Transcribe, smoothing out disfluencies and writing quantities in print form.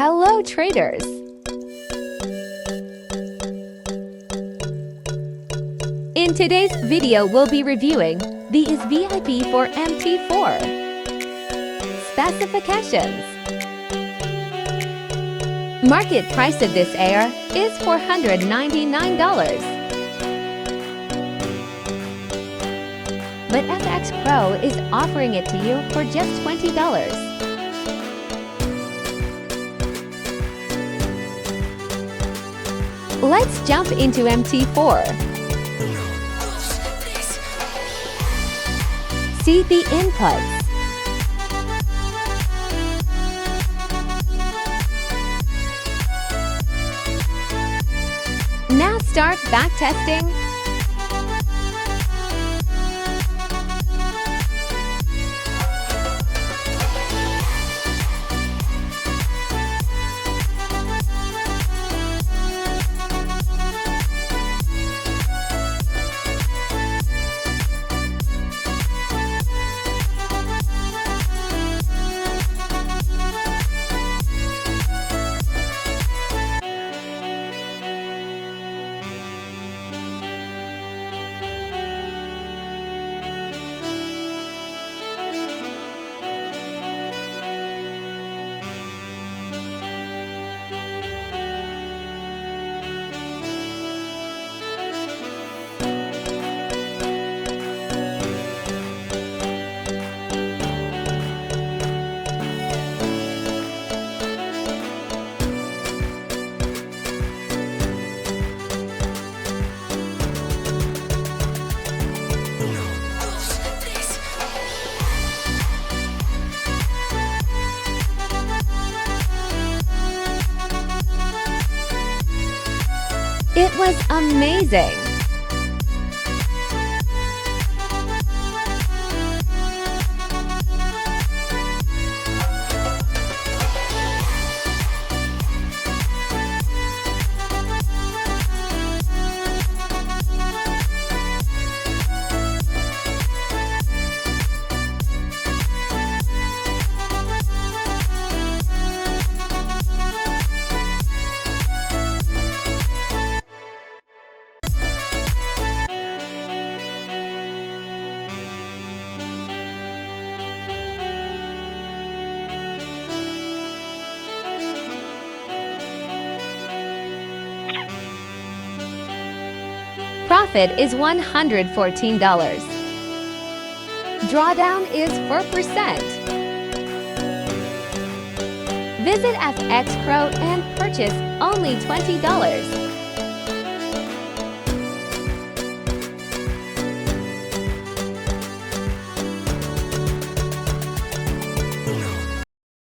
Hello traders! In today's video, we'll be reviewing the Vip Four MT4 specifications. Market price of this AR is $499. But FX Pro is offering it to you for just $20. Let's jump into MT4. See the inputs. Now start backtesting. It was amazing! Profit is $114. Drawdown is 4%. Visit FX Pro and purchase only $20.